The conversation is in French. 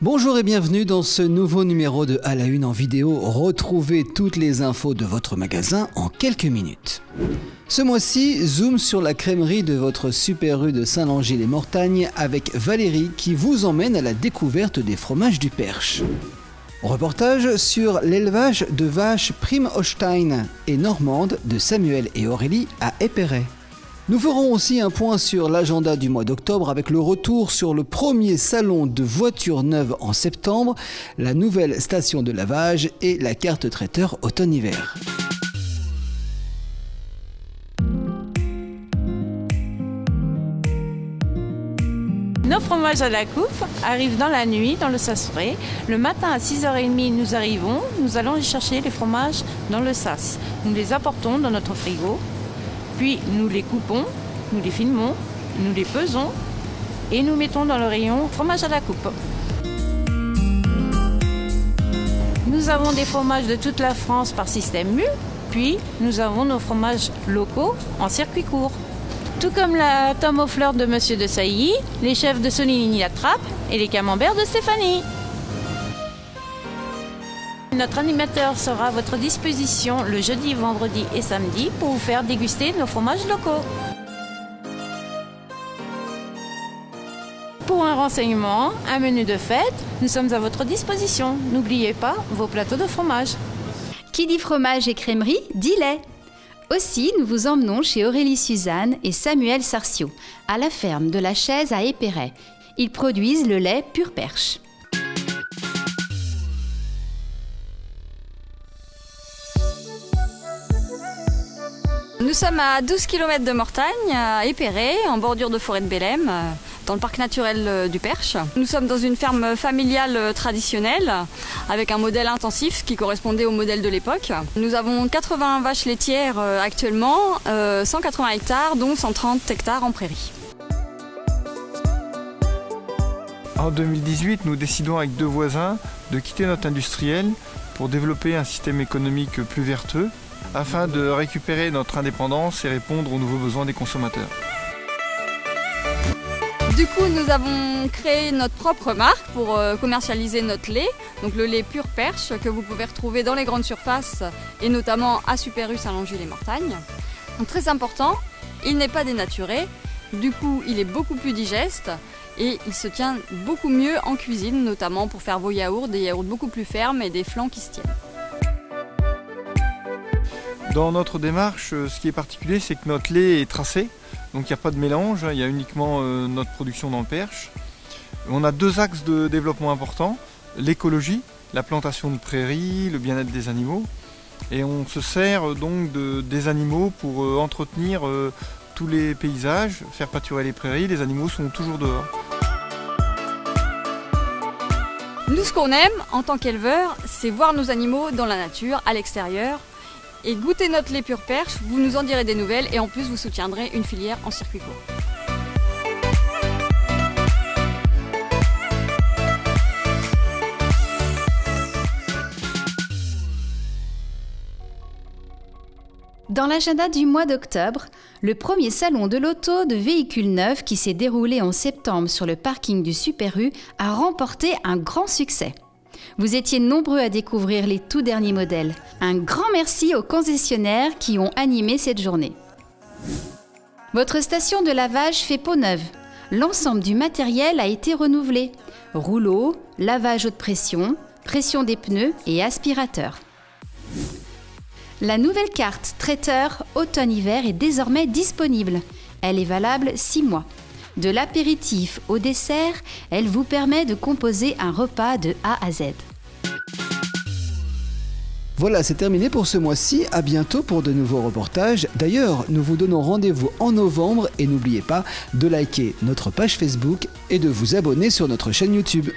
Bonjour et bienvenue dans ce nouveau numéro de À la Une en vidéo. Retrouvez toutes les infos de votre magasin en quelques minutes. Ce mois-ci, zoom sur la crèmerie de votre Super U de Saint-Langis-les-Mortagnes avec Valérie qui vous emmène à la découverte des fromages du Perche. Reportage sur l'élevage de vaches Prime Holstein et normande de Samuel et Aurélie à Épéret. Nous ferons aussi un point sur l'agenda du mois d'octobre avec le retour sur le premier salon de voitures neuves en septembre, la nouvelle station de lavage et la carte traiteur automne-hiver. Nos fromages à la coupe arrivent dans la nuit, dans le sas frais. Le matin à 6h30, nous arrivons. Nous allons y chercher les fromages dans le sas. Nous les apportons dans notre frigo. Puis nous les coupons, nous les filmons, nous les pesons et nous mettons dans le rayon fromage à la coupe. Nous avons des fromages de toute la France par système MU, puis nous avons nos fromages locaux en circuit court. Tout comme la tome aux fleurs de Monsieur de Sailly, les chefs de Soligny-la-Trappe et les camemberts de Stéphanie. Notre animateur sera à votre disposition le jeudi, vendredi et samedi pour vous faire déguster nos fromages locaux. Pour un renseignement, un menu de fête, nous sommes à votre disposition. N'oubliez pas vos plateaux de fromage. Qui dit fromage et crèmerie, dit lait. Aussi, nous vous emmenons chez Aurélie Suzanne et Samuel Sarciot, à la ferme de la Chaise à Épéret. Ils produisent le lait Pur Perche. Nous sommes à 12 km de Mortagne, à Épéret, en bordure de forêt de Bélem, dans le parc naturel du Perche. Nous sommes dans une ferme familiale traditionnelle, avec un modèle intensif qui correspondait au modèle de l'époque. Nous avons 80 vaches laitières actuellement, 180 hectares, dont 130 hectares en prairie. En 2018, nous décidons avec deux voisins de quitter notre industriel pour développer un système économique plus vertueux, afin de récupérer notre indépendance et répondre aux nouveaux besoins des consommateurs. Du coup, nous avons créé notre propre marque pour commercialiser notre lait, donc le lait Pur Perche que vous pouvez retrouver dans les grandes surfaces et notamment à Super U Saint-Langis-les-Mortagnes. Donc très important, il n'est pas dénaturé, du coup il est beaucoup plus digeste et il se tient beaucoup mieux en cuisine, notamment pour faire vos yaourts, des yaourts beaucoup plus fermes et des flancs qui se tiennent. Dans notre démarche, ce qui est particulier, c'est que notre lait est tracé, donc il n'y a pas de mélange, il y a uniquement notre production dans le Perche. On a deux axes de développement importants, l'écologie, la plantation de prairies, le bien-être des animaux, et on se sert donc des animaux pour entretenir tous les paysages, faire pâturer les prairies, les animaux sont toujours dehors. Nous, ce qu'on aime en tant qu'éleveurs, c'est voir nos animaux dans la nature, à l'extérieur, et goûter notre lait Pur Perche, vous nous en direz des nouvelles et en plus vous soutiendrez une filière en circuit court. Dans l'agenda du mois d'octobre, le premier salon de l'auto de véhicules neufs qui s'est déroulé en septembre sur le parking du Super U a remporté un grand succès. Vous étiez nombreux à découvrir les tout derniers modèles. Un grand merci aux concessionnaires qui ont animé cette journée. Votre station de lavage fait peau neuve. L'ensemble du matériel a été renouvelé. Rouleau, lavage haute pression, pression des pneus et aspirateur. La nouvelle carte traiteur automne-hiver est désormais disponible. Elle est valable 6 mois. De l'apéritif au dessert, elle vous permet de composer un repas de A à Z. Voilà, c'est terminé pour ce mois-ci. À bientôt pour de nouveaux reportages. D'ailleurs, nous vous donnons rendez-vous en novembre et n'oubliez pas de liker notre page Facebook et de vous abonner sur notre chaîne YouTube.